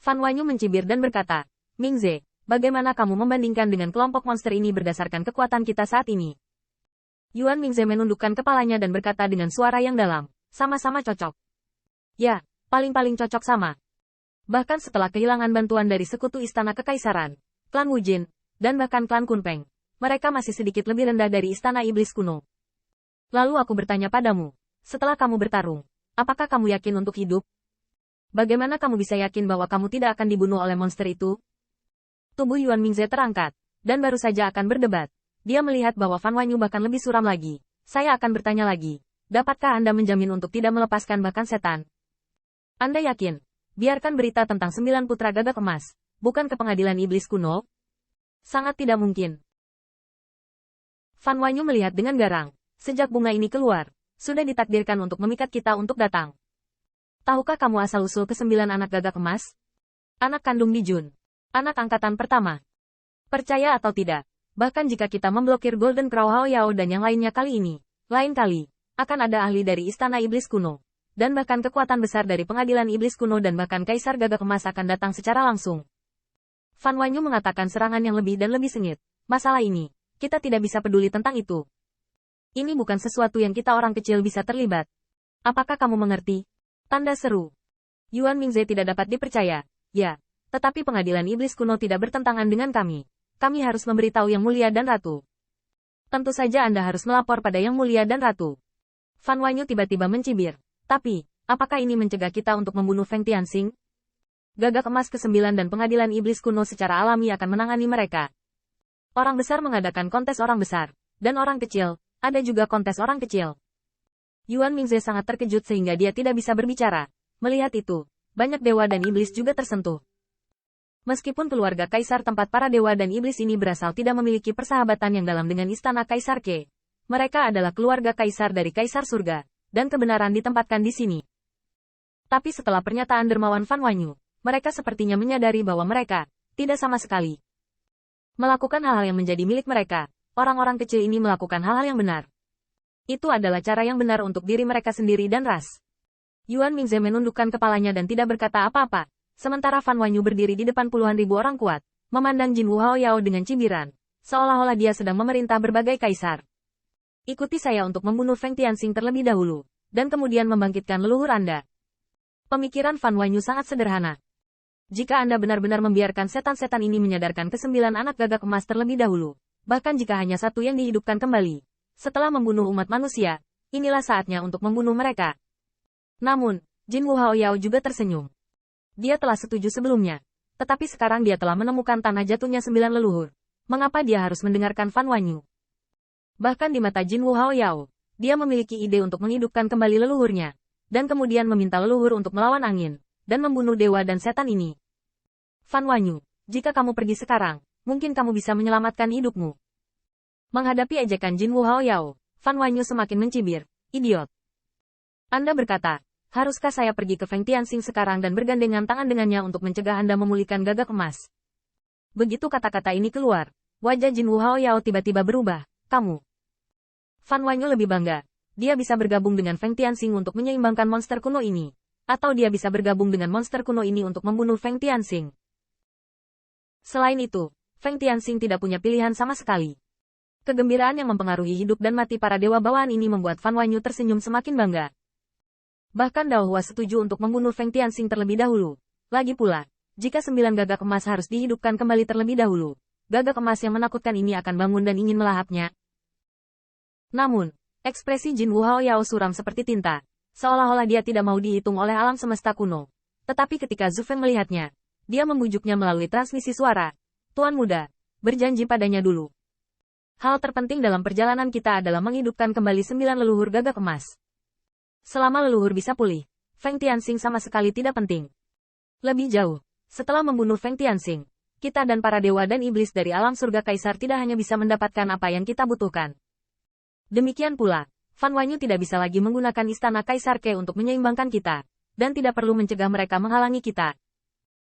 Fan Wanyu mencibir dan berkata, Mingze, bagaimana kamu membandingkan dengan kelompok monster ini berdasarkan kekuatan kita saat ini? Yuan Mingze menundukkan kepalanya dan berkata dengan suara yang dalam, sama-sama cocok. Ya, paling-paling cocok sama. Bahkan setelah kehilangan bantuan dari sekutu Istana Kekaisaran, klan Wujin, dan bahkan klan Kunpeng, mereka masih sedikit lebih rendah dari Istana Iblis Kuno. Lalu aku bertanya padamu, setelah kamu bertarung, apakah kamu yakin untuk hidup? Bagaimana kamu bisa yakin bahwa kamu tidak akan dibunuh oleh monster itu? Tubuh Yuan Mingze terangkat, dan baru saja akan berdebat. Dia melihat bahwa Fan Wanyu bahkan lebih suram lagi. Saya akan bertanya lagi, dapatkah Anda menjamin untuk tidak melepaskan bahkan setan? Anda yakin? Biarkan berita tentang 9 putra gagak emas, bukan ke pengadilan iblis kuno? Sangat tidak mungkin. Fan Wanyu melihat dengan garang. Sejak bunga ini keluar, sudah ditakdirkan untuk memikat kita untuk datang. Tahukah kamu asal-usul ke-9 anak gagak emas? Anak kandung Dijun. Anak angkatan pertama. Percaya atau tidak, bahkan jika kita memblokir Golden Crow Hao Yao dan yang lainnya kali ini, lain kali, akan ada ahli dari Istana Iblis Kuno. Dan bahkan kekuatan besar dari Pengadilan Iblis Kuno dan bahkan Kaisar Gagak Emas akan datang secara langsung. Fan Wanyu mengatakan serangan yang lebih dan lebih sengit. Masalah ini, kita tidak bisa peduli tentang itu. Ini bukan sesuatu yang kita orang kecil bisa terlibat. Apakah kamu mengerti? Tanda seru. Yuan Mingze tidak dapat dipercaya. Ya, tetapi Pengadilan Iblis Kuno tidak bertentangan dengan kami. Kami harus memberitahu Yang Mulia dan Ratu. Tentu saja Anda harus melapor pada Yang Mulia dan Ratu. Fan Wanyu tiba-tiba mencibir. Tapi, apakah ini mencegah kita untuk membunuh Feng Tianxing? Gagak emas ke-9 dan Pengadilan Iblis Kuno secara alami akan menangani mereka. Orang besar mengadakan kontes orang besar. Dan orang kecil, ada juga kontes orang kecil. Yuan Mingze sangat terkejut sehingga dia tidak bisa berbicara. Melihat itu, banyak dewa dan iblis juga tersentuh. Meskipun keluarga kaisar tempat para dewa dan iblis ini berasal tidak memiliki persahabatan yang dalam dengan istana Kaisar Ke, mereka adalah keluarga kaisar dari Kaisar Surga, dan kebenaran ditempatkan di sini. Tapi setelah pernyataan dermawan Fan Wanyu, mereka sepertinya menyadari bahwa mereka tidak sama sekali melakukan hal-hal yang menjadi milik mereka. Orang-orang kecil ini melakukan hal-hal yang benar. Itu adalah cara yang benar untuk diri mereka sendiri dan ras. Yuan Mingze menundukkan kepalanya dan tidak berkata apa-apa. Sementara Fan Wanyu berdiri di depan puluhan ribu orang kuat, memandang Jin Wu Hao Yao dengan cibiran, seolah-olah dia sedang memerintah berbagai kaisar. Ikuti saya untuk membunuh Feng Tianxing terlebih dahulu, dan kemudian membangkitkan leluhur Anda. Pemikiran Fan Wanyu sangat sederhana. Jika Anda benar-benar membiarkan setan-setan ini menyadarkan ke-9 anak gagak emas terlebih dahulu, bahkan jika hanya satu yang dihidupkan kembali, setelah membunuh umat manusia, inilah saatnya untuk membunuh mereka. Namun, Jin Wu Hao Yao juga tersenyum. Dia telah setuju sebelumnya. Tetapi sekarang dia telah menemukan tanah jatuhnya 9 leluhur. Mengapa dia harus mendengarkan Fan Wanyu? Bahkan di mata Jin Wu Hao Yao, dia memiliki ide untuk menghidupkan kembali leluhurnya. Dan kemudian meminta leluhur untuk melawan angin, dan membunuh dewa dan setan ini. Fan Wanyu, jika kamu pergi sekarang, mungkin kamu bisa menyelamatkan hidupmu. Menghadapi ejekan Jin Wu Hao Yao, Fan Wanyu semakin mencibir. Idiot. Anda berkata, haruskah saya pergi ke Feng Tianxing sekarang dan bergandengan tangan dengannya untuk mencegah Anda memulihkan gagak emas? Begitu kata-kata ini keluar, wajah Jin Wu Hao Yao tiba-tiba berubah. Kamu. Fan Wanyu lebih bangga. Dia bisa bergabung dengan Feng Tianxing untuk menyeimbangkan monster kuno ini. Atau dia bisa bergabung dengan monster kuno ini untuk membunuh Feng Tianxing. Selain itu, Feng Tianxing tidak punya pilihan sama sekali. Kegembiraan yang mempengaruhi hidup dan mati para dewa bawaan ini membuat Fan Wanyu tersenyum semakin bangga. Bahkan Dao Hua setuju untuk membunuh Feng Tianxing terlebih dahulu. Lagi pula, jika 9 gagak emas harus dihidupkan kembali terlebih dahulu, gagak emas yang menakutkan ini akan bangun dan ingin melahapnya. Namun, ekspresi Jin Wu Hao Yao suram seperti tinta, seolah-olah dia tidak mau dihitung oleh alam semesta kuno. Tetapi ketika Zhu Feng melihatnya, dia membujuknya melalui transmisi suara. Tuan muda, berjanji padanya dulu. Hal terpenting dalam perjalanan kita adalah menghidupkan kembali 9 leluhur gagak emas. Selama leluhur bisa pulih, Feng Tianxing sama sekali tidak penting. Lebih jauh, setelah membunuh Feng Tianxing, kita dan para dewa dan iblis dari alam surga kaisar tidak hanya bisa mendapatkan apa yang kita butuhkan. Demikian pula, Fan Wanyu tidak bisa lagi menggunakan istana Kaisar Ke untuk menyeimbangkan kita, dan tidak perlu mencegah mereka menghalangi kita.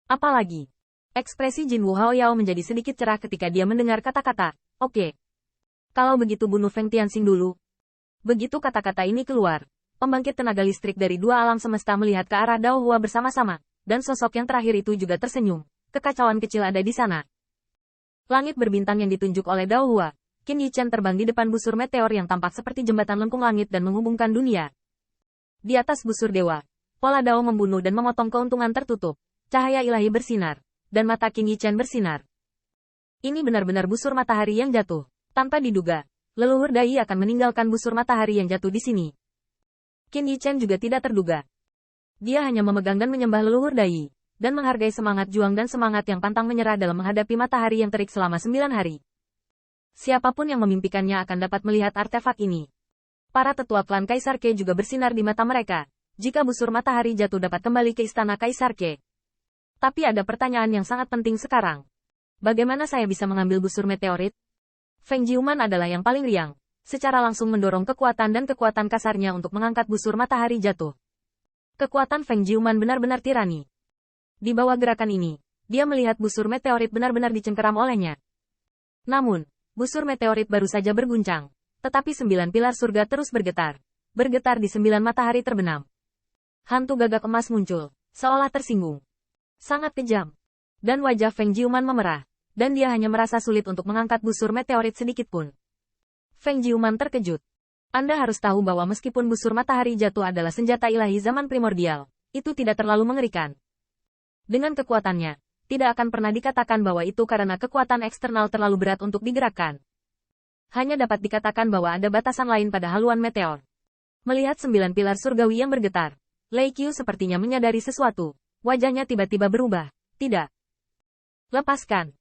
Apalagi, ekspresi Jin Wu Hao Yao menjadi sedikit cerah ketika dia mendengar kata-kata, oke. Kalau begitu bunuh Feng Tianxing dulu. Begitu kata-kata ini keluar, pembangkit tenaga listrik dari 2 alam semesta melihat ke arah Dao Hua bersama-sama. Dan sosok yang terakhir itu juga tersenyum. Kekacauan kecil ada di sana. Langit berbintang yang ditunjuk oleh Dao Hua. Qin Yichen terbang di depan busur meteor yang tampak seperti jembatan lengkung langit dan menghubungkan dunia. Di atas busur dewa, pola Dao membunuh dan memotong keuntungan tertutup. Cahaya ilahi bersinar. Dan mata Qin Yichen bersinar. Ini benar-benar busur matahari yang jatuh. Tanpa diduga, leluhur Dai akan meninggalkan busur matahari yang jatuh di sini. Qin Yichen juga tidak terduga. Dia hanya memegang dan menyembah leluhur Dai. Dan menghargai semangat juang dan semangat yang pantang menyerah dalam menghadapi matahari yang terik selama 9 hari. Siapapun yang memimpikannya akan dapat melihat artefak ini. Para tetua klan Kaisar Ke juga bersinar di mata mereka. Jika busur matahari jatuh dapat kembali ke istana Kaisar Ke. Tapi ada pertanyaan yang sangat penting sekarang. Bagaimana saya bisa mengambil busur meteorit? Feng Jiuman adalah yang paling riang. Secara langsung mendorong kekuatan dan kekuatan kasarnya untuk mengangkat busur matahari jatuh. Kekuatan Feng Jiuman benar-benar tirani. Di bawah gerakan ini, dia melihat busur meteorit benar-benar dicengkeram olehnya. Namun, busur meteorit baru saja berguncang. Tetapi 9 pilar surga terus bergetar. Bergetar di 9 matahari terbenam. Hantu gagak emas muncul, seolah tersinggung. Sangat kejam. Dan wajah Feng Jiuman memerah. Dan dia hanya merasa sulit untuk mengangkat busur meteorit sedikit pun. Feng Jiuman terkejut. Anda harus tahu bahwa meskipun busur matahari jatuh adalah senjata ilahi zaman primordial, itu tidak terlalu mengerikan. Dengan kekuatannya, tidak akan pernah dikatakan bahwa itu karena kekuatan eksternal terlalu berat untuk digerakkan. Hanya dapat dikatakan bahwa ada batasan lain pada haluan meteor. Melihat 9 pilar surgawi yang bergetar, Lei Qiu sepertinya menyadari sesuatu. Wajahnya tiba-tiba berubah. Tidak. Lepaskan.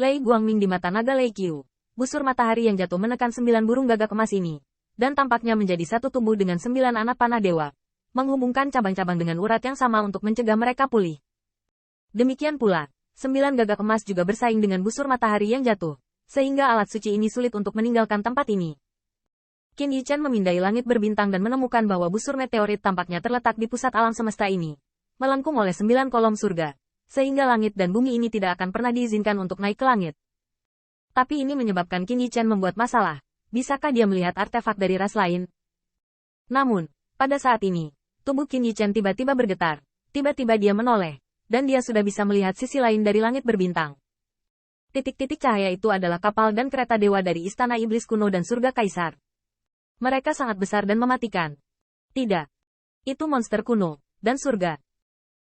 Lei Guangming di mata naga Lei Qiu. Busur matahari yang jatuh menekan 9 burung gagak emas ini. Dan tampaknya menjadi satu tubuh dengan 9 anak panah dewa. Menghubungkan cabang-cabang dengan urat yang sama untuk mencegah mereka pulih. Demikian pula, 9 gagak emas juga bersaing dengan busur matahari yang jatuh, sehingga alat suci ini sulit untuk meninggalkan tempat ini. Qin Yichen memindai langit berbintang dan menemukan bahwa busur meteorit tampaknya terletak di pusat alam semesta ini, melengkung oleh 9 kolom surga, sehingga langit dan bumi ini tidak akan pernah diizinkan untuk naik ke langit. Tapi ini menyebabkan Qin Yichen membuat masalah. Bisakah dia melihat artefak dari ras lain? Namun, pada saat ini, tubuh Qin Yichen tiba-tiba bergetar. Tiba-tiba dia menoleh. Dan dia sudah bisa melihat sisi lain dari langit berbintang. Titik-titik cahaya itu adalah kapal dan kereta dewa dari Istana Iblis Kuno dan Surga Kaisar. Mereka sangat besar dan mematikan. Tidak. Itu monster kuno, dan surga.